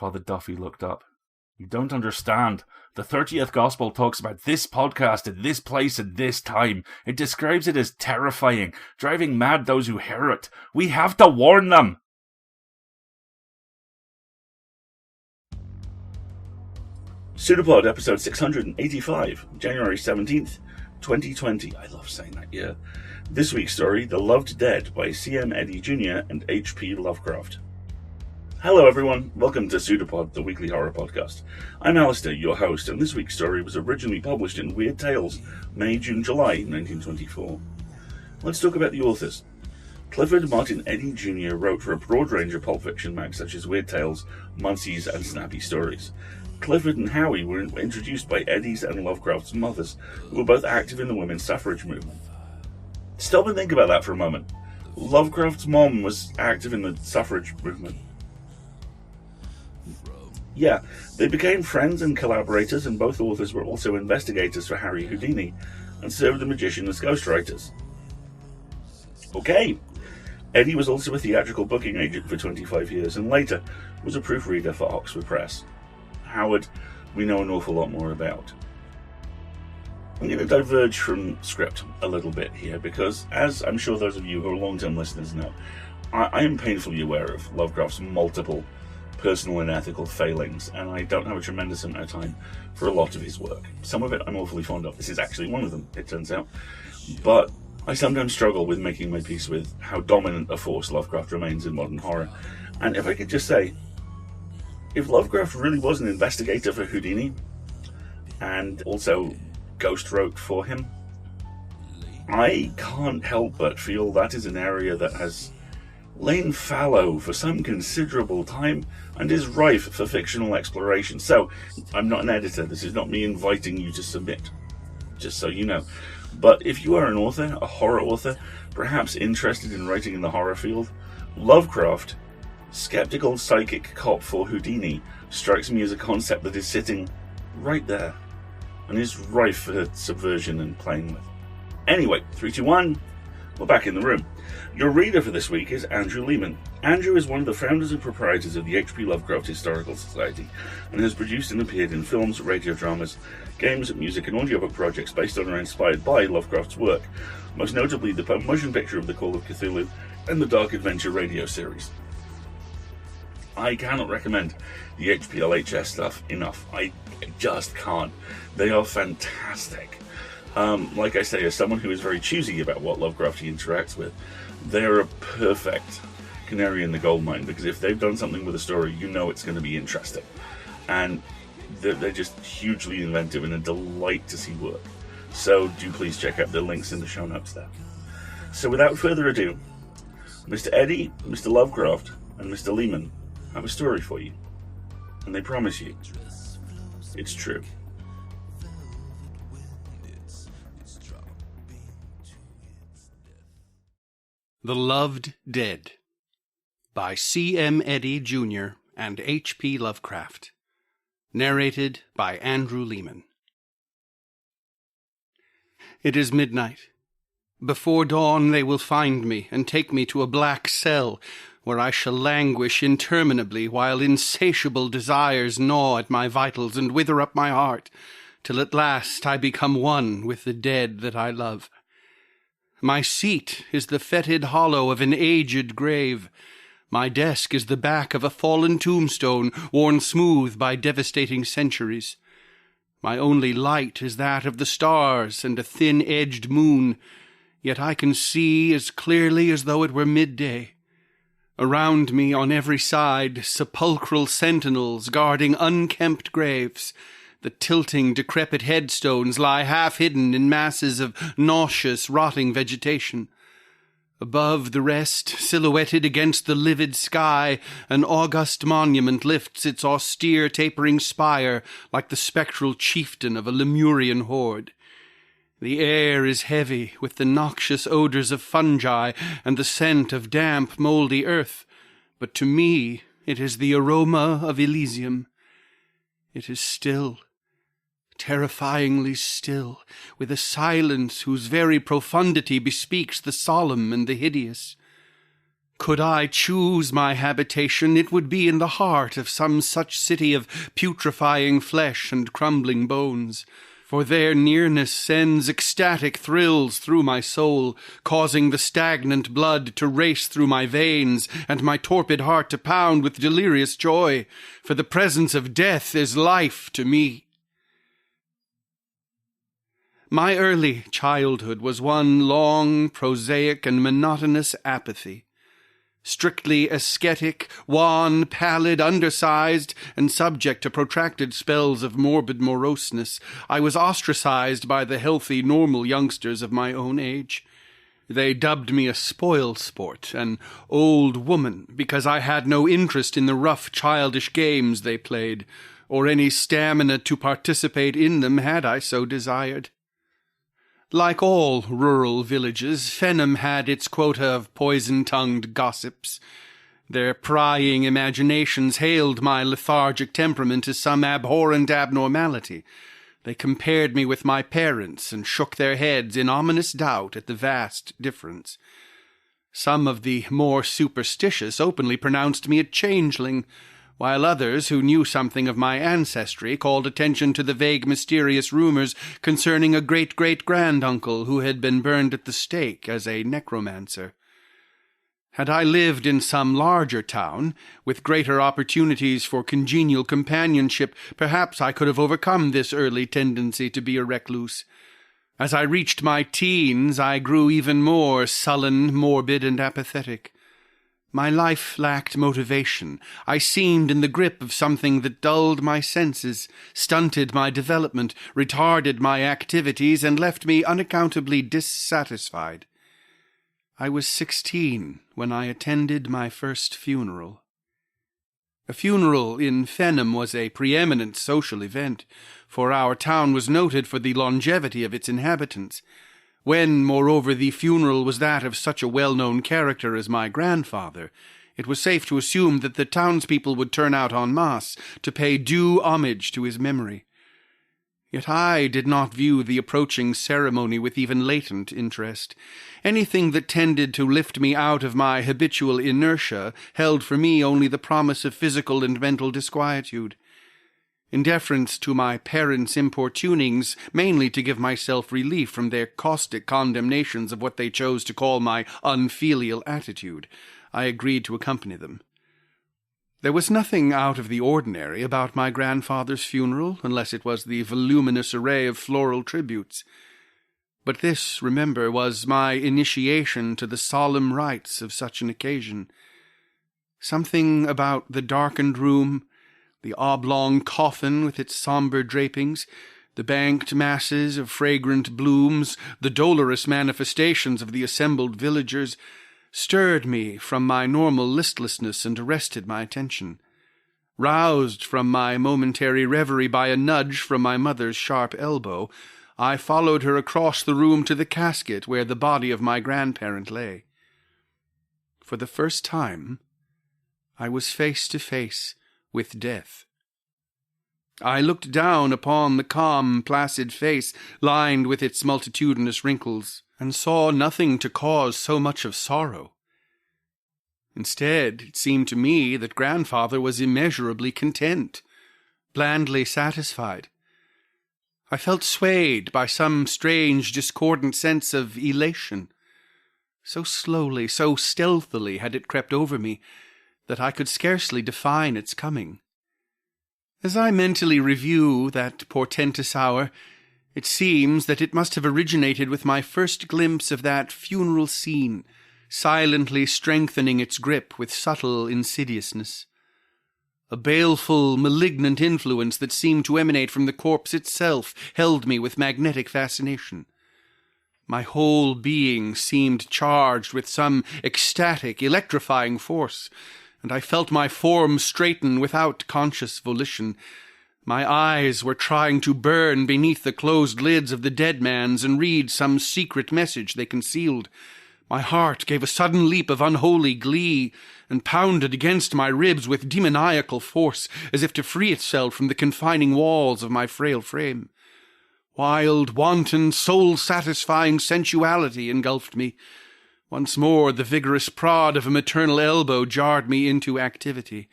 Father Duffy looked up. You don't understand. The 30th Gospel talks about this podcast at this place at this time. It describes it as terrifying, driving mad those who hear it. We have to warn them. PseudoPod, episode 685, January 17th, 2020. I love saying that year. This week's story, The Loved Dead by C.M. Eddy Jr. and H.P. Lovecraft. Hello everyone, welcome to PseudoPod, the weekly horror podcast. I'm Alistair, your host, and this week's story was originally published in Weird Tales, May, June, July 1924. Let's talk about the authors. Clifford Martin Eddy Jr. wrote for a broad range of pulp fiction mags such as Weird Tales, Muncies, and Snappy Stories. Clifford and Howie were introduced by Eddy's and Lovecraft's mothers, who were both active in the women's suffrage movement. Stop and think about that for a moment. Lovecraft's mom was active in the suffrage movement. Yeah, they became friends and collaborators, and both authors were also investigators for Harry Houdini, and served the magician as ghostwriters. Okay. Eddy was also a theatrical booking agent for 25 years, and later was a proofreader for Oxford Press. Howard, we know an awful lot more about. I'm going to diverge from script a little bit here, because, as I'm sure those of you who are long-term listeners know, I am painfully aware of Lovecraft's multiple personal and ethical failings, and I don't have a tremendous amount of time for a lot of his work. Some of it I'm awfully fond of. This is actually one of them, it turns out. But I sometimes struggle with making my peace with how dominant a force Lovecraft remains in modern horror. And if I could just say, if Lovecraft really was an investigator for Houdini, and also ghost wrote for him, I can't help but feel that is an area that has lain fallow for some considerable time and is rife for fictional exploration. So, I'm not an editor, this is not me inviting you to submit, just so you know. But if you are an author, a horror author, perhaps interested in writing in the horror field, Lovecraft, skeptical psychic cop for Houdini, strikes me as a concept that is sitting right there and is rife for subversion and playing with. Anyway, 3, 2, 1, we're back in the room. Your reader for this week is Andrew Lehman. Andrew is one of the founders and proprietors of the H.P. Lovecraft Historical Society and has produced and appeared in films, radio dramas, games, music and audiobook projects based on or inspired by Lovecraft's work, most notably the motion picture of The Call of Cthulhu and the Dark Adventure radio series. I cannot recommend the HPLHS stuff enough. I just can't. They are fantastic. Like I say, as someone who is very choosy about what Lovecraft he interacts with, they're a perfect canary in the gold mine, because if they've done something with a story, you know it's going to be interesting. And they're just hugely inventive and a delight to see work. So do please check out the links in the show notes there. So without further ado, Mr. Eddy, Mr. Lovecraft, and Mr. Lehman have a story for you. And they promise you, it's true. The Loved Dead by C.M. Eddy Jr. and H.P. Lovecraft. Narrated by Andrew Lehman. It is midnight. Before dawn they will find me and take me to a black cell, where I shall languish interminably while insatiable desires gnaw at my vitals and wither up my heart, till at last I become one with the dead that I love. My seat is the fetid hollow of an aged grave. My desk is the back of a fallen tombstone, worn smooth by devastating centuries. My only light is that of the stars and a thin-edged moon, yet I can see as clearly as though it were midday. Around me on every side, sepulchral sentinels guarding unkempt graves. The tilting, decrepit headstones lie half-hidden in masses of nauseous, rotting vegetation. Above the rest, silhouetted against the livid sky, an august monument lifts its austere, tapering spire like the spectral chieftain of a Lemurian horde. The air is heavy with the noxious odors of fungi and the scent of damp, mouldy earth, but to me it is the aroma of Elysium. It is still, terrifyingly still, with a silence whose very profundity bespeaks the solemn and the hideous. Could I choose my habitation, it would be in the heart of some such city of putrefying flesh and crumbling bones. For their nearness sends ecstatic thrills through my soul, causing the stagnant blood to race through my veins, and my torpid heart to pound with delirious joy, for the presence of death is life to me. My early childhood was one long, prosaic, and monotonous apathy. Strictly ascetic, wan, pallid, undersized, and subject to protracted spells of morbid moroseness, I was ostracized by the healthy, normal youngsters of my own age. They dubbed me a spoil-sport, an old woman, because I had no interest in the rough, childish games they played, or any stamina to participate in them had I so desired. Like all rural villages, Fenham had its quota of poison-tongued gossips. Their prying imaginations hailed my lethargic temperament as some abhorrent abnormality. They compared me with my parents and shook their heads in ominous doubt at the vast difference. Some of the more superstitious openly pronounced me a changeling, while others, who knew something of my ancestry, called attention to the vague mysterious rumors concerning a great-great-granduncle who had been burned at the stake as a necromancer. Had I lived in some larger town, with greater opportunities for congenial companionship, perhaps I could have overcome this early tendency to be a recluse. As I reached my teens, I grew even more sullen, morbid, and apathetic. My life lacked motivation. I seemed in the grip of something that dulled my senses, stunted my development, retarded my activities, and left me unaccountably dissatisfied. I was 16 when I attended my first funeral. A funeral in Fenham was a preeminent social event, for our town was noted for the longevity of its inhabitants. When, moreover, the funeral was that of such a well-known character as my grandfather, it was safe to assume that the townspeople would turn out en masse to pay due homage to his memory. Yet I did not view the approaching ceremony with even latent interest. Anything that tended to lift me out of my habitual inertia held for me only the promise of physical and mental disquietude. In deference to my parents' importunings, mainly to give myself relief from their caustic condemnations of what they chose to call my unfilial attitude, I agreed to accompany them. There was nothing out of the ordinary about my grandfather's funeral, unless it was the voluminous array of floral tributes. But this, remember, was my initiation to the solemn rites of such an occasion. Something about the darkened room, the oblong coffin with its sombre drapings, the banked masses of fragrant blooms, the dolorous manifestations of the assembled villagers, stirred me from my normal listlessness and arrested my attention. Roused from my momentary reverie by a nudge from my mother's sharp elbow, I followed her across the room to the casket where the body of my grandparent lay. For the first time, I was face to face with death. I looked down upon the calm, placid face, lined with its multitudinous wrinkles, and saw nothing to cause so much of sorrow. Instead, it seemed to me that grandfather was immeasurably content, blandly satisfied. I felt swayed by some strange, discordant sense of elation. So slowly, so stealthily had it crept over me, that I could scarcely define its coming. As I mentally review that portentous hour, it seems that it must have originated with my first glimpse of that funeral scene, silently strengthening its grip with subtle insidiousness. A baleful, malignant influence that seemed to emanate from the corpse itself held me with magnetic fascination. My whole being seemed charged with some ecstatic, electrifying force, and I felt my form straighten without conscious volition. My eyes were trying to burn beneath the closed lids of the dead man's and read some secret message they concealed. My heart gave a sudden leap of unholy glee and pounded against my ribs with demoniacal force, as if to free itself from the confining walls of my frail frame. Wild, wanton, soul-satisfying sensuality engulfed me. Once more the vigorous prod of a maternal elbow jarred me into activity.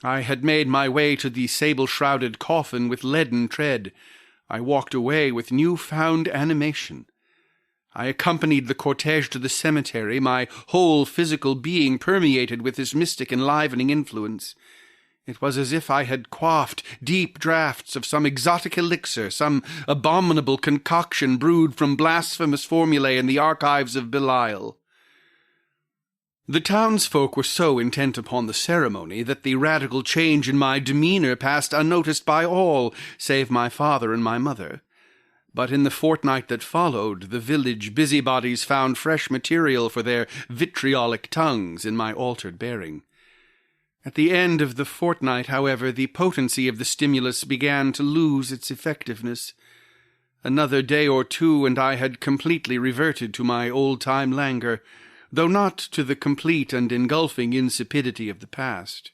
I had made my way to the sable-shrouded coffin with leaden tread. I walked away with new-found animation. I accompanied the cortege to the cemetery, my whole physical being permeated with this mystic enlivening influence. It was as if I had quaffed deep draughts of some exotic elixir, some abominable concoction brewed from blasphemous formulae in the archives of Belial. The townsfolk were so intent upon the ceremony that the radical change in my demeanour passed unnoticed by all, save my father and my mother. But in the fortnight that followed, the village busybodies found fresh material for their vitriolic tongues in my altered bearing. At the end of the fortnight, however, the potency of the stimulus began to lose its effectiveness. Another day or two, and I had completely reverted to my old-time languor, though not to the complete and engulfing insipidity of the past.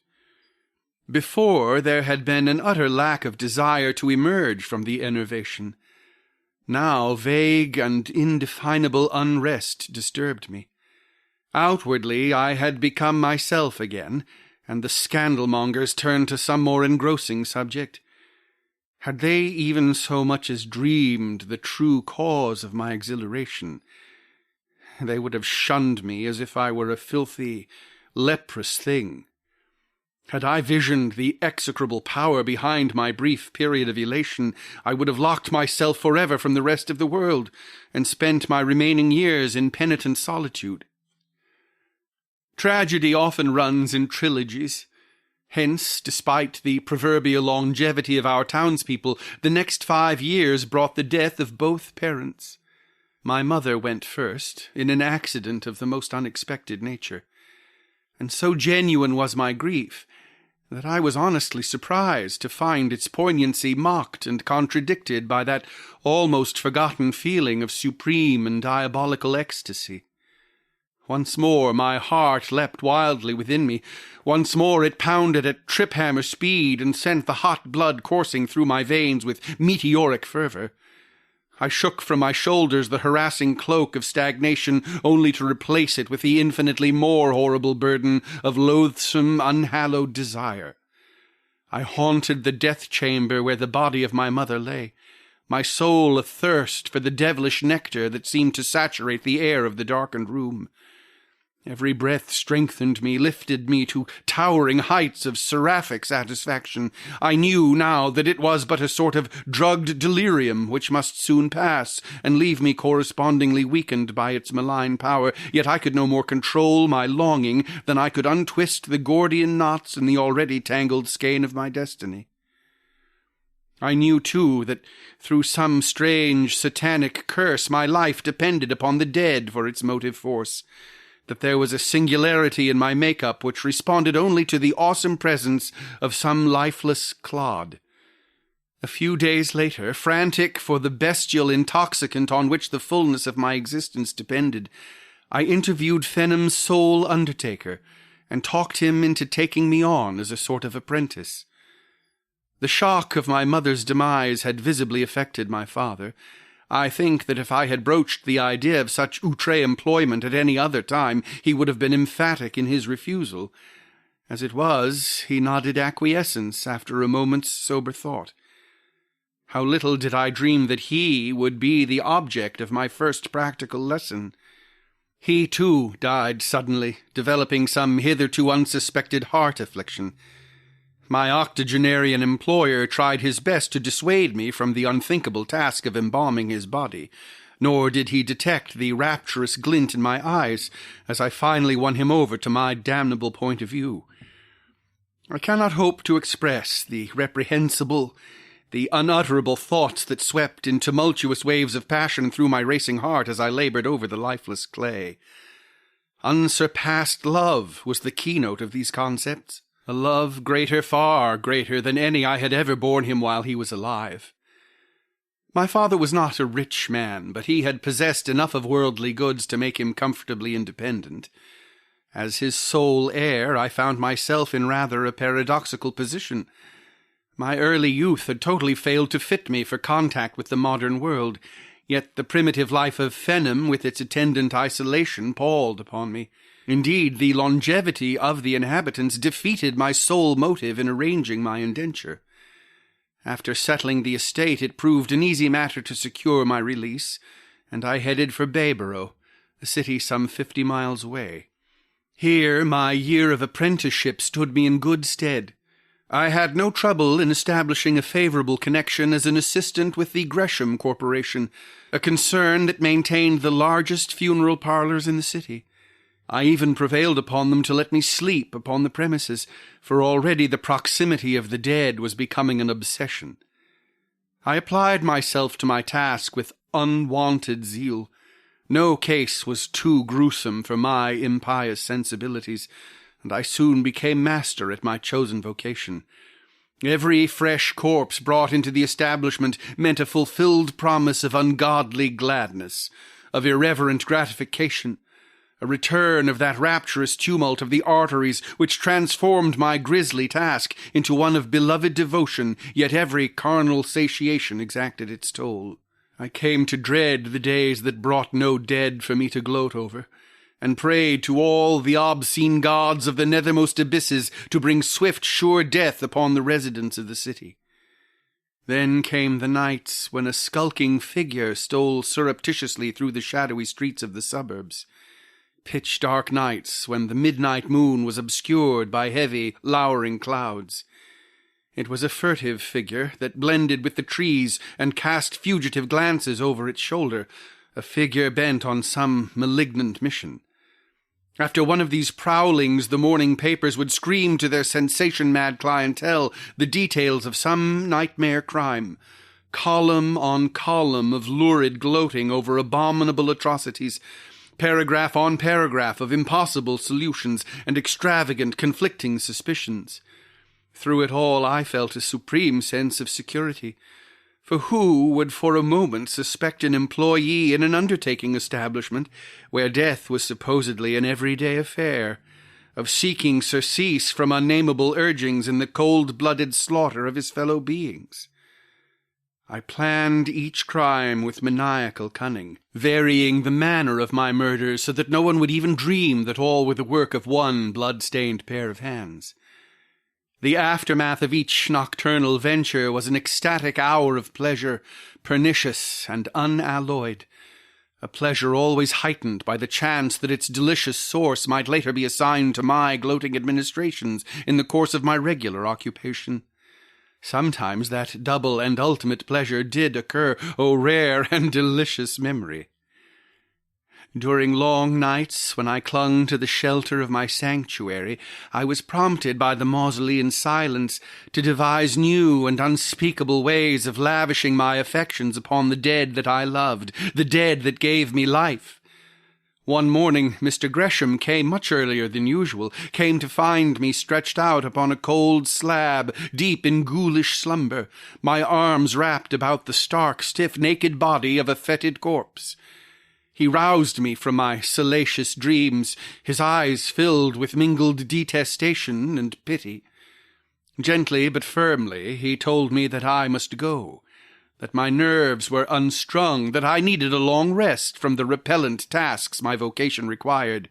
Before, there had been an utter lack of desire to emerge from the enervation. Now vague and indefinable unrest disturbed me. Outwardly I had become myself again, and the scandalmongers turned to some more engrossing subject. Had they even so much as dreamed the true cause of my exhilaration, they would have shunned me as if I were a filthy, leprous thing. Had I visioned the execrable power behind my brief period of elation, I would have locked myself forever from the rest of the world, and spent my remaining years in penitent solitude. Tragedy often runs in trilogies. Hence, despite the proverbial longevity of our townspeople, the next 5 years brought the death of both parents. My mother went first, in an accident of the most unexpected nature, and so genuine was my grief that I was honestly surprised to find its poignancy mocked and contradicted by that almost forgotten feeling of supreme and diabolical ecstasy. Once more my heart leapt wildly within me. Once more it pounded at trip-hammer speed and sent the hot blood coursing through my veins with meteoric fervour. I shook from my shoulders the harassing cloak of stagnation, only to replace it with the infinitely more horrible burden of loathsome, unhallowed desire. I haunted the death chamber where the body of my mother lay, my soul athirst for the devilish nectar that seemed to saturate the air of the darkened room. Every breath strengthened me, lifted me to towering heights of seraphic satisfaction. I knew now that it was but a sort of drugged delirium which must soon pass and leave me correspondingly weakened by its malign power, yet I could no more control my longing than I could untwist the Gordian knots in the already tangled skein of my destiny. I knew, too, that through some strange satanic curse my life depended upon the dead for its motive force, that there was a singularity in my make-up which responded only to the awesome presence of some lifeless clod. A few days later, frantic for the bestial intoxicant on which the fullness of my existence depended, I interviewed Fenham's sole undertaker, and talked him into taking me on as a sort of apprentice. The shock of my mother's demise had visibly affected my father. I think that if I had broached the idea of such outre employment at any other time, he would have been emphatic in his refusal. As it was, he nodded acquiescence after a moment's sober thought. How little did I dream that he would be the object of my first practical lesson. He, too, died suddenly, developing some hitherto unsuspected heart affliction. My octogenarian employer tried his best to dissuade me from the unthinkable task of embalming his body, nor did he detect the rapturous glint in my eyes as I finally won him over to my damnable point of view. I cannot hope to express the reprehensible, the unutterable thoughts that swept in tumultuous waves of passion through my racing heart as I laboured over the lifeless clay. Unsurpassed love was the keynote of these concepts. A love greater, far greater than any I had ever borne him while he was alive. My father was not a rich man, but he had possessed enough of worldly goods to make him comfortably independent. As his sole heir, I found myself in rather a paradoxical position. My early youth had totally failed to fit me for contact with the modern world, Yet the primitive life of Fenham, with its attendant isolation, palled upon me. Indeed, the longevity of the inhabitants defeated my sole motive in arranging my indenture. After settling the estate, it proved an easy matter to secure my release, and I headed for Bayborough, a city some 50 miles away. Here my year of apprenticeship stood me in good stead. I had no trouble in establishing a favourable connection as an assistant with the Gresham Corporation, a concern that maintained the largest funeral parlours in the city. I even prevailed upon them to let me sleep upon the premises, for already the proximity of the dead was becoming an obsession. I applied myself to my task with unwonted zeal. No case was too gruesome for my impious sensibilities, and I soon became master at my chosen vocation. Every fresh corpse brought into the establishment meant a fulfilled promise of ungodly gladness, of irreverent gratification, a return of that rapturous tumult of the arteries which transformed my grisly task into one of beloved devotion, yet every carnal satiation exacted its toll. I came to dread the days that brought no dead for me to gloat over, and prayed to all the obscene gods of the nethermost abysses to bring swift, sure death upon the residents of the city. Then came the nights when a skulking figure stole surreptitiously through the shadowy streets of the suburbs. Pitch-dark nights when the midnight moon was obscured by heavy, lowering clouds. It was a furtive figure that blended with the trees and cast fugitive glances over its shoulder, a figure bent on some malignant mission. After one of these prowlings, the morning papers would scream to their sensation-mad clientele the details of some nightmare crime, column on column of lurid gloating over abominable atrocities, paragraph on paragraph of impossible solutions and extravagant conflicting suspicions. Through it all I felt a supreme sense of security, for who would for a moment suspect an employee in an undertaking establishment, where death was supposedly an everyday affair, of seeking surcease from unnameable urgings in the cold-blooded slaughter of his fellow beings? I planned each crime with maniacal cunning, varying the manner of my murders so that no one would even dream that all were the work of one blood-stained pair of hands. The aftermath of each nocturnal venture was an ecstatic hour of pleasure, pernicious and unalloyed, a pleasure always heightened by the chance that its delicious source might later be assigned to my gloating administrations in the course of my regular occupation. Sometimes that double and ultimate pleasure did occur, O rare and delicious memory! During long nights, when I clung to the shelter of my sanctuary, I was prompted by the mausolean silence to devise new and unspeakable ways of lavishing my affections upon the dead that I loved, the dead that gave me life. One morning Mr. Gresham came much earlier than usual, came to find me stretched out upon a cold slab, deep in ghoulish slumber, my arms wrapped about the stark, stiff, naked body of a fetid corpse. He roused me from my salacious dreams, his eyes filled with mingled detestation and pity. Gently but firmly he told me that I must go, that my nerves were unstrung, that I needed a long rest from the repellent tasks my vocation required,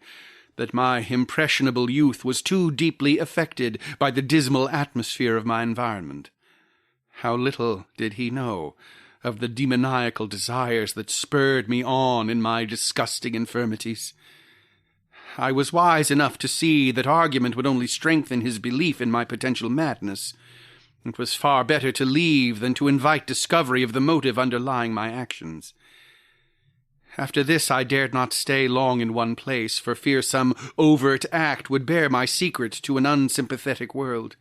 that my impressionable youth was too deeply affected by the dismal atmosphere of my environment. How little did he know of the demoniacal desires that spurred me on in my disgusting infirmities. I was wise enough to see that argument would only strengthen his belief in my potential madness. It was far better to leave than to invite discovery of the motive underlying my actions. After this I dared not stay long in one place, for fear some overt act would bear my secret to an unsympathetic world.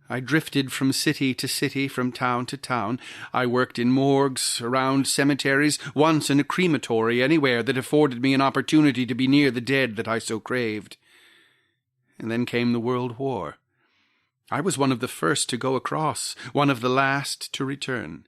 I drifted from city to city, from town to town. I worked in morgues, around cemeteries, once in a crematory, anywhere that afforded me an opportunity to be near the dead that I so craved. And then came the World War. I was one of the first to go across, one of the last to return.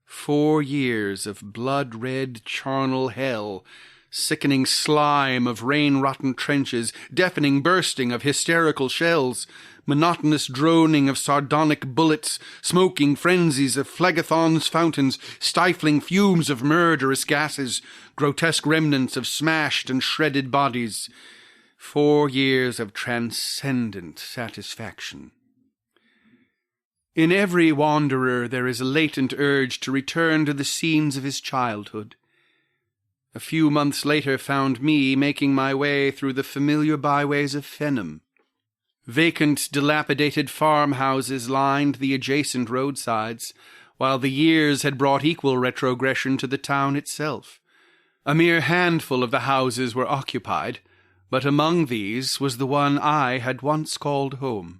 4 years of blood-red charnel hell sickening slime of rain-rotten trenches, deafening bursting of hysterical shells, monotonous droning of sardonic bullets, smoking frenzies of phlegethon's fountains, stifling fumes of murderous gases, grotesque remnants of smashed and shredded bodies. 4 years of transcendent satisfaction. In every wanderer there is a latent urge to return to the scenes of his childhood. A few months later found me making my way through the familiar byways of Fenham. Vacant, dilapidated farmhouses lined the adjacent roadsides, while the years had brought equal retrogression to the town itself. A mere handful of the houses were occupied, but among these was the one I had once called home.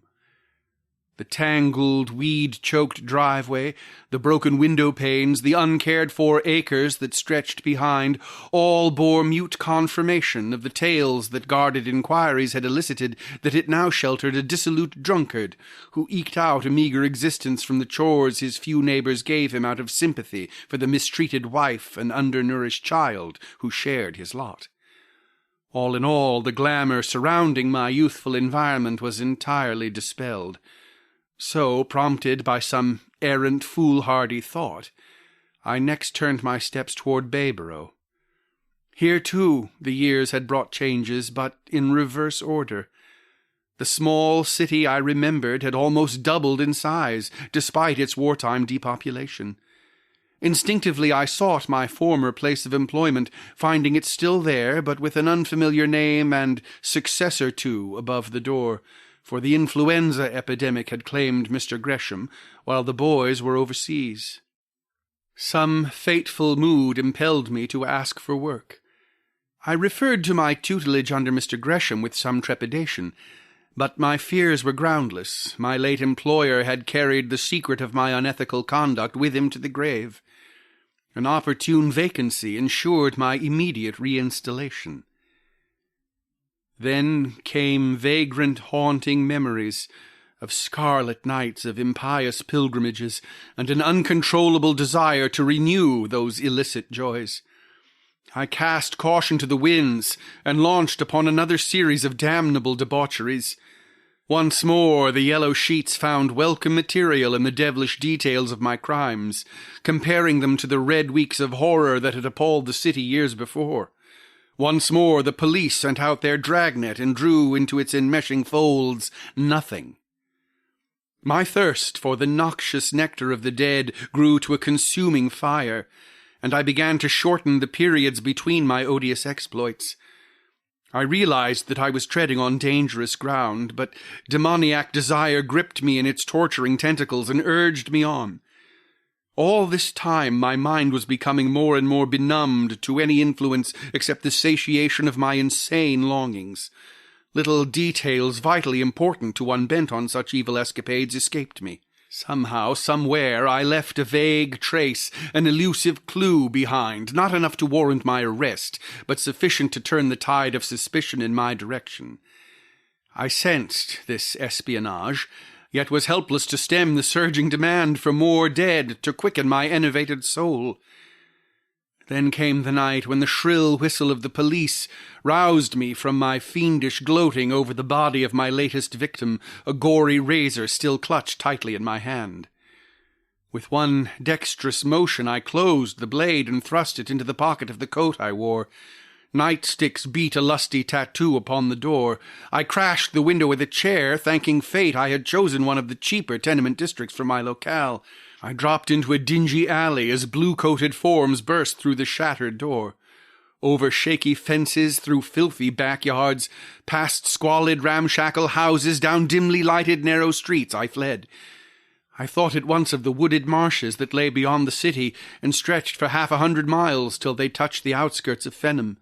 The tangled, weed-choked driveway, the broken window-panes, the uncared-for acres that stretched behind, all bore mute confirmation of the tales that guarded inquiries had elicited that it now sheltered a dissolute drunkard who eked out a meagre existence from the chores his few neighbors gave him out of sympathy for the mistreated wife and undernourished child who shared his lot. All in all, the glamour surrounding my youthful environment was entirely dispelled. So, prompted by some errant foolhardy thought, I next turned my steps toward Bayborough. Here, too, the years had brought changes, but in reverse order. The small city I remembered had almost doubled in size, despite its wartime depopulation. Instinctively I sought my former place of employment, finding it still there, but with an unfamiliar name and successor to above the door, for the influenza epidemic had claimed Mr. Gresham, while the boys were overseas. Some fateful mood impelled me to ask for work. I referred to my tutelage under Mr. Gresham with some trepidation, but my fears were groundless. My late employer had carried the secret of my unethical conduct with him to the grave. An opportune vacancy ensured my immediate reinstallation. Then came vagrant, haunting memories of scarlet nights of impious pilgrimages, and an uncontrollable desire to renew those illicit joys. I cast caution to the winds, and launched upon another series of damnable debaucheries. Once more the yellow sheets found welcome material in the devilish details of my crimes, comparing them to the red weeks of horror that had appalled the city years before. Once more the police sent out their dragnet and drew into its enmeshing folds nothing. My thirst for the noxious nectar of the dead grew to a consuming fire, and I began to shorten the periods between my odious exploits. I realized that I was treading on dangerous ground, but demoniac desire gripped me in its torturing tentacles and urged me on. All this time my mind was becoming more and more benumbed to any influence except the satiation of my insane longings. Little details vitally important to one bent on such evil escapades escaped me. Somehow, somewhere, I left a vague trace, an elusive clue behind, not enough to warrant my arrest, but sufficient to turn the tide of suspicion in my direction. I sensed this espionage, yet was helpless to stem the surging demand for more dead to quicken my enervated soul. Then came the night when the shrill whistle of the police roused me from my fiendish gloating over the body of my latest victim, a gory razor still clutched tightly in my hand. With one dexterous motion I closed the blade and thrust it into the pocket of the coat I wore. Nightsticks beat a lusty tattoo upon the door. I crashed the window with a chair, thanking fate I had chosen one of the cheaper tenement districts for my locale. I dropped into a dingy alley as blue-coated forms burst through the shattered door. Over shaky fences, through filthy backyards, past squalid ramshackle houses, down dimly lighted narrow streets I fled. I thought at once of the wooded marshes that lay beyond the city and stretched for 100 miles till they touched the outskirts of Fenham.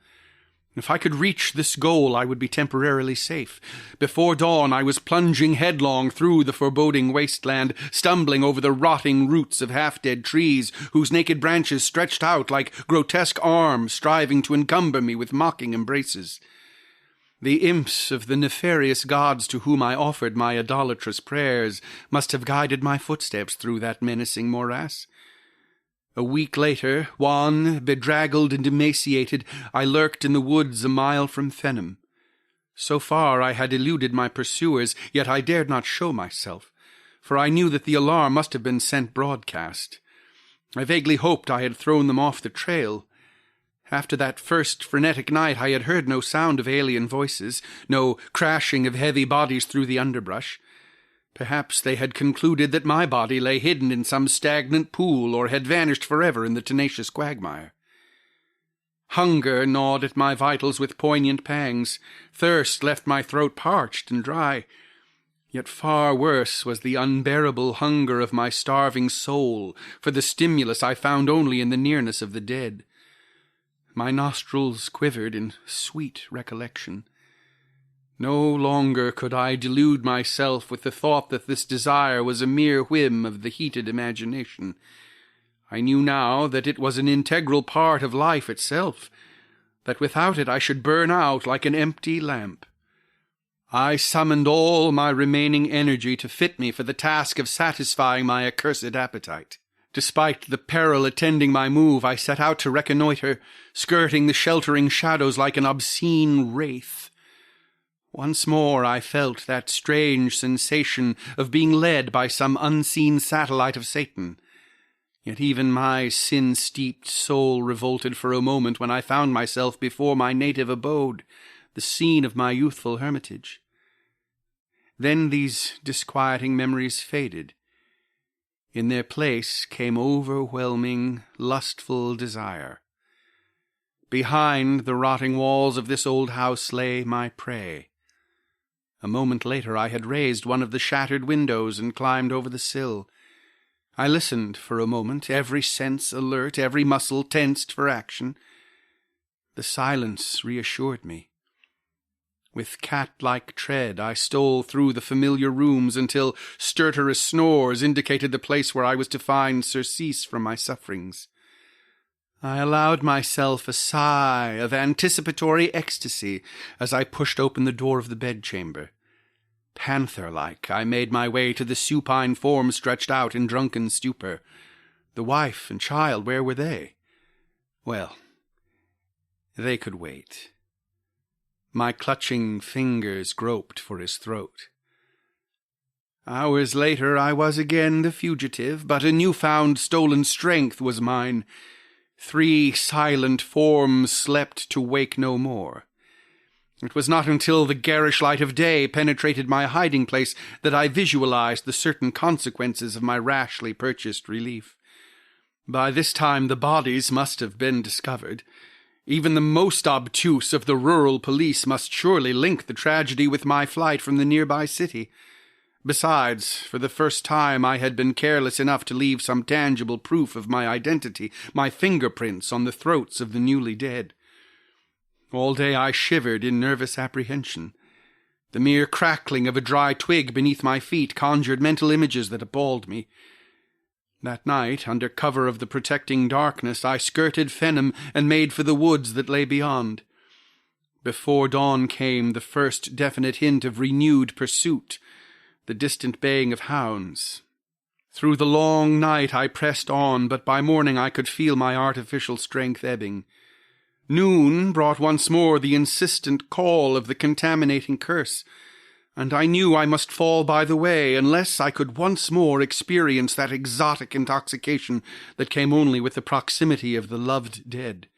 If I could reach this goal, I would be temporarily safe. Before dawn, I was plunging headlong through the foreboding wasteland, stumbling over the rotting roots of half-dead trees, whose naked branches stretched out like grotesque arms, striving to encumber me with mocking embraces. The imps of the nefarious gods to whom I offered my idolatrous prayers must have guided my footsteps through that menacing morass. A week later, wan, bedraggled, and emaciated, I lurked in the woods a mile from Fenham. So far I had eluded my pursuers, yet I dared not show myself, for I knew that the alarm must have been sent broadcast. I vaguely hoped I had thrown them off the trail. After that first frenetic night I had heard no sound of alien voices, no crashing of heavy bodies through the underbrush. Perhaps they had concluded that my body lay hidden in some stagnant pool or had vanished forever in the tenacious quagmire. Hunger gnawed at my vitals with poignant pangs. Thirst left my throat parched and dry. Yet far worse was the unbearable hunger of my starving soul for the stimulus I found only in the nearness of the dead. My nostrils quivered in sweet recollection. No longer could I delude myself with the thought that this desire was a mere whim of the heated imagination. I knew now that it was an integral part of life itself, that without it I should burn out like an empty lamp. I summoned all my remaining energy to fit me for the task of satisfying my accursed appetite. Despite the peril attending my move, I set out to reconnoitre, skirting the sheltering shadows like an obscene wraith. Once more I felt that strange sensation of being led by some unseen satellite of Satan. Yet even my sin-steeped soul revolted for a moment when I found myself before my native abode, the scene of my youthful hermitage. Then these disquieting memories faded. In their place came overwhelming, lustful desire. Behind the rotting walls of this old house lay my prey. A moment later I had raised one of the shattered windows and climbed over the sill. I listened for a moment, every sense alert, every muscle tensed for action. The silence reassured me. With cat-like tread I stole through the familiar rooms until stertorous snores indicated the place where I was to find surcease from my sufferings. I allowed myself a sigh of anticipatory ecstasy as I pushed open the door of the bedchamber. Panther-like, I made my way to the supine form stretched out in drunken stupor. The wife and child, where were they? Well, they could wait. My clutching fingers groped for his throat. Hours later I was again the fugitive, but a newfound stolen strength was mine. 3 silent forms slept to wake no more. It was not until the garish light of day penetrated my hiding place that I visualized the certain consequences of my rashly purchased relief. By this time the bodies must have been discovered. Even the most obtuse of the rural police must surely link the tragedy with my flight from the nearby city. Besides, for the first time I had been careless enough to leave some tangible proof of my identity, my fingerprints on the throats of the newly dead. All day I shivered in nervous apprehension. The mere crackling of a dry twig beneath my feet conjured mental images that appalled me. That night, under cover of the protecting darkness, I skirted Fenham and made for the woods that lay beyond. Before dawn came the first definite hint of renewed pursuit, the distant baying of hounds. Through the long night I pressed on, but by morning I could feel my artificial strength ebbing. Noon brought once more the insistent call of the contaminating curse, and I knew I must fall by the way unless I could once more experience that exotic intoxication that came only with the proximity of the loved dead.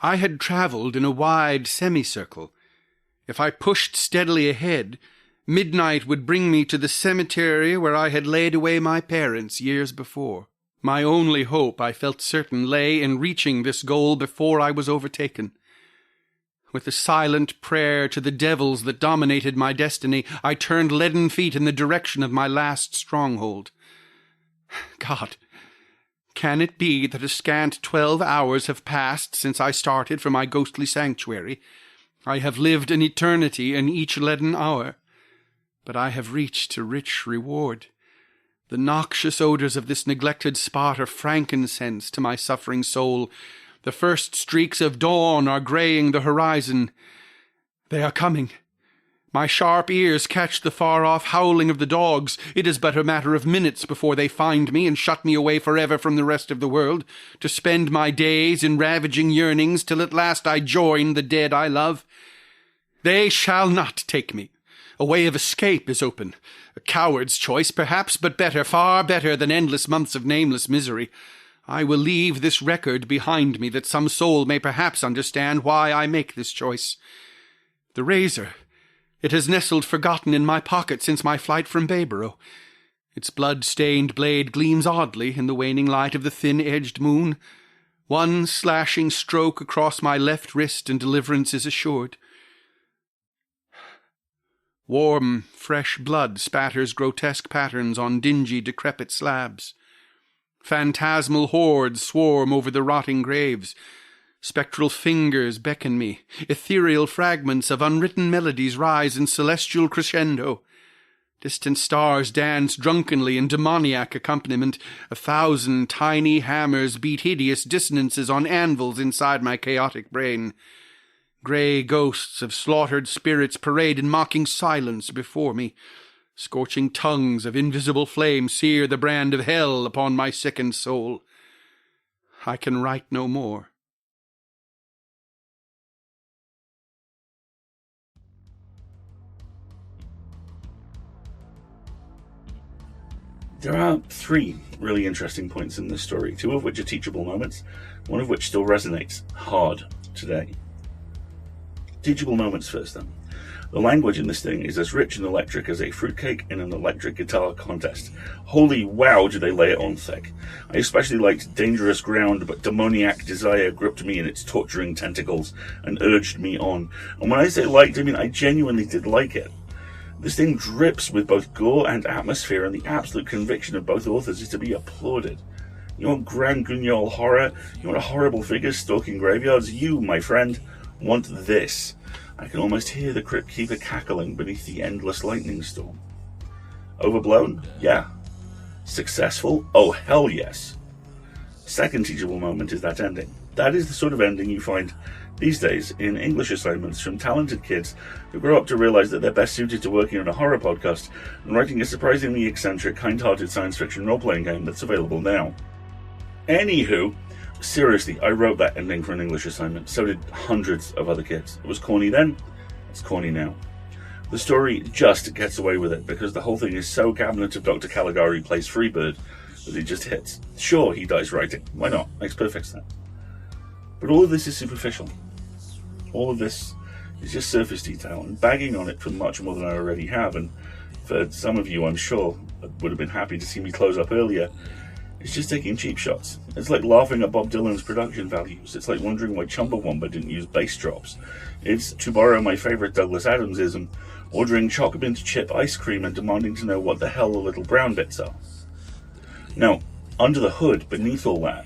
I had travelled in a wide semicircle. If I pushed steadily ahead, midnight would bring me to the cemetery where I had laid away my parents years before. My only hope, I felt certain, lay in reaching this goal before I was overtaken. With a silent prayer to the devils that dominated my destiny, I turned leaden feet in the direction of my last stronghold. God, can it be that a scant 12 hours have passed since I started for my ghostly sanctuary? I have lived an eternity in each leaden hour, but I have reached a rich reward. The noxious odors of this neglected spot are frankincense to my suffering soul. The first streaks of dawn are graying the horizon. They are coming. My sharp ears catch the far-off howling of the dogs. It is but a matter of minutes before they find me and shut me away forever from the rest of the world, to spend my days in ravaging yearnings till at last I join the dead I love. They shall not take me. A way of escape is open. A coward's choice, perhaps, but better, far better than endless months of nameless misery. I will leave this record behind me, that some soul may perhaps understand why I make this choice. The razor. It has nestled forgotten in my pocket since my flight from Bayborough. Its blood-stained blade gleams oddly in the waning light of the thin-edged moon. One slashing stroke across my left wrist and deliverance is assured. Warm, fresh blood spatters grotesque patterns on dingy, decrepit slabs. Phantasmal hordes swarm over the rotting graves. Spectral fingers beckon me. Ethereal fragments of unwritten melodies rise in celestial crescendo. Distant stars dance drunkenly in demoniac accompaniment. 1,000 tiny hammers beat hideous dissonances on anvils inside my chaotic brain. Grey ghosts of slaughtered spirits parade in mocking silence before me. Scorching tongues of invisible flame sear the brand of hell upon my sickened soul. I can write no more. There are 3 really interesting points in this story, 2 of which are teachable moments, one of which still resonates hard today. Teachable moments first, then. The language in this thing is as rich and electric as a fruitcake in an electric guitar contest. Holy wow, do they lay it on thick. I especially liked dangerous ground, but demoniac desire gripped me in its torturing tentacles and urged me on. And when I say liked, I mean I genuinely did like it. This thing drips with both gore and atmosphere, and the absolute conviction of both authors is to be applauded. You want grand guignol horror? You want a horrible figure stalking graveyards? You, my friend, want this. I can almost hear the crypt keeper cackling beneath the endless lightning storm. Overblown? Yeah. Successful? Oh, hell yes. Second teachable moment is that ending. That is the sort of ending you find these days in English assignments from talented kids who grow up to realize that they're best suited to working on a horror podcast and writing a surprisingly eccentric, kind-hearted science fiction role-playing game that's available now. Anywho, seriously, I wrote that ending for an English assignment. So did hundreds of other kids. It was corny then, it's corny now. The story just gets away with it because the whole thing is so Cabinet of Dr. Caligari plays Freebird that it just hits. Sure, he dies writing. Why not? Makes perfect sense. But all of this is superficial. All of this is just surface detail, and bagging on it for much more than I already have, and for some of you I'm sure would have been happy to see me close up earlier, it's just taking cheap shots. It's like laughing at Bob Dylan's production values. It's like wondering why Chumbawamba didn't use bass drops. It's, to borrow my favourite Douglas Adamsism, ordering choc mint chip ice cream and demanding to know what the hell the little brown bits are. Now, under the hood, beneath all that,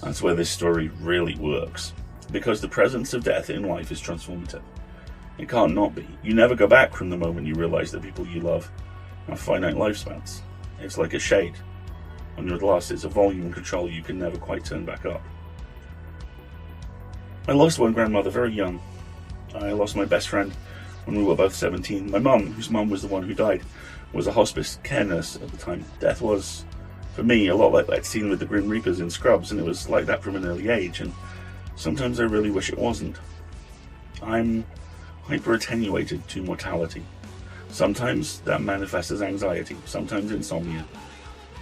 that's where this story really works. Because the presence of death in life is transformative. It can't not be. You never go back from the moment you realise that people you love have finite lifespans. It's like a shade on your glasses, a volume control you can never quite turn back up. I lost one grandmother very young. I lost my best friend when we were both 17. My mum, whose mum was the one who died, was a hospice care nurse at the time. Death was, for me, a lot like that scene with the Grim Reapers in Scrubs, and it was like that from an early age, and sometimes I really wish it wasn't. I'm hyper-attenuated to mortality. Sometimes that manifests as anxiety, sometimes insomnia.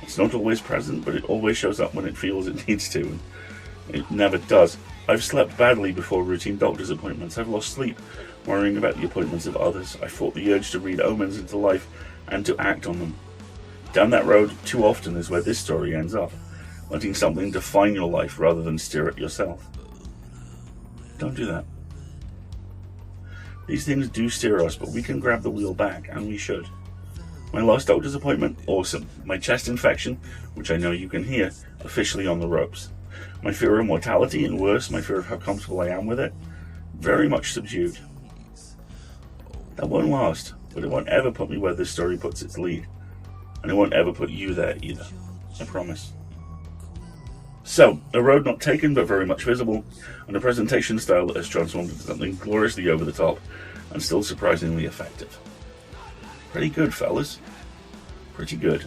It's not always present, but it always shows up when it feels it needs to, and it never does. I've slept badly before routine doctor's appointments. I've lost sleep worrying about the appointments of others. I fought the urge to read omens into life and to act on them. Down that road, too often, is where this story ends up, letting something define your life rather than steer it yourself. Don't do that. These things do steer us, but we can grab the wheel back, and we should. My last doctor's appointment, awesome. My chest infection, which I know you can hear, officially on the ropes. My fear of mortality, and worse, my fear of how comfortable I am with it, very much subdued. That won't last, but it won't ever put me where this story puts its lead. And it won't ever put you there either. I promise. So, a road not taken but very much visible, and a presentation style that has transformed into something gloriously over the top, and still surprisingly effective. Pretty good, fellas. Pretty good.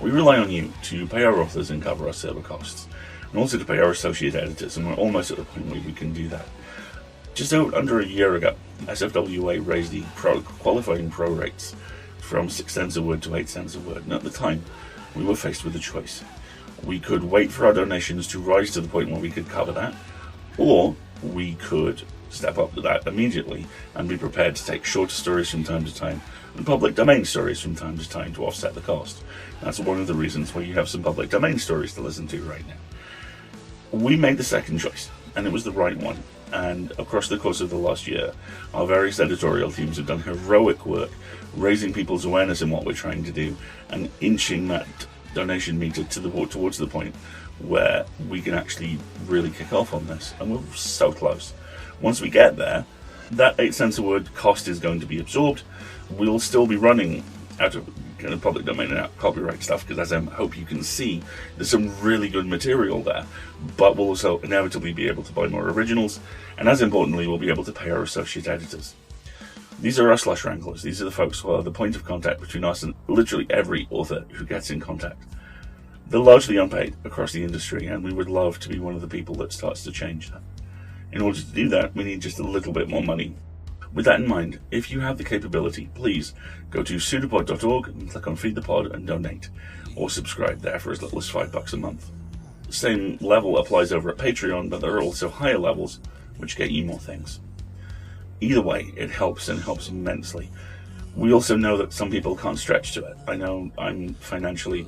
We rely on you to pay our authors and cover our server costs, and also to pay our associate editors, and we're almost at the point where we can do that. Just under a year ago, SFWA raised the qualifying pro rates from 6 cents a word to 8 cents a word, and at the time, we were faced with a choice. We could wait for our donations to rise to the point where we could cover that, or we could step up to that immediately and be prepared to take shorter stories from time to time and public domain stories from time to time to offset the cost. That's one of the reasons why you have some public domain stories to listen to right now. We made the second choice, and it was the right one. And across the course of the last year, our various editorial teams have done heroic work raising people's awareness in what we're trying to do and inching that donation meter towards the point where we can actually really kick off on this. And we're so close. Once we get there, that 8 cents a word cost is going to be absorbed. We'll still be running out of kind of public domain and copyright stuff, because as I hope you can see, there's some really good material there, but we'll also inevitably be able to buy more originals, and as importantly, we'll be able to pay our associate editors. These are our slush wranglers. These are the folks who are the point of contact between us and literally every author who gets in contact. They're largely unpaid across the industry, and we would love to be one of the people that starts to change that. In order to do that, we need just a little bit more money. With that in mind, if you have the capability, please go to PseudoPod.org and click on Feed the Pod and donate, or subscribe there for as little as $5 a month. The same level applies over at Patreon, but there are also higher levels which get you more things. Either way, it helps, and helps immensely. We also know that some people can't stretch to it. I know I'm financially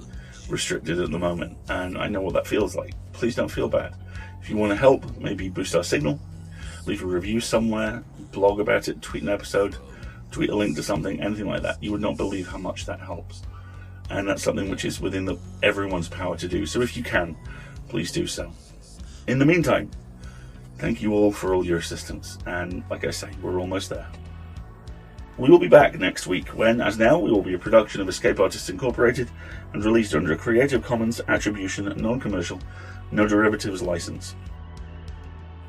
restricted at the moment, and I know what that feels like. Please don't feel bad. If you want to help, maybe boost our signal, leave a review somewhere, blog about it, tweet an episode, tweet a link to something, anything like that. You would not believe how much that helps. And that's something which is within everyone's power to do. So if you can, please do so. In the meantime, thank you all for all your assistance. And like I say, we're almost there. We will be back next week when, as now, we will be a production of Escape Artists Incorporated and released under a Creative Commons Attribution Non-Commercial No Derivatives license.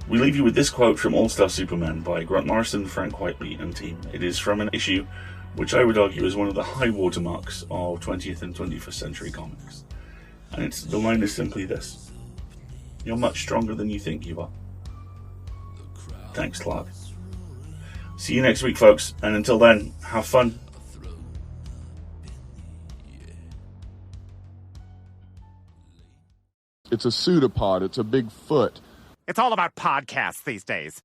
We leave you with this quote from All-Star Superman by Grant Morrison, Frank Whiteley and team. It is from an issue which I would argue is one of the high watermarks of 20th and 21st century comics. And the line is simply this: "You're much stronger than you think you are." Thanks, Clark. See you next week, folks, and until then, have fun. It's a pseudopod. It's a big foot. It's all about podcasts these days.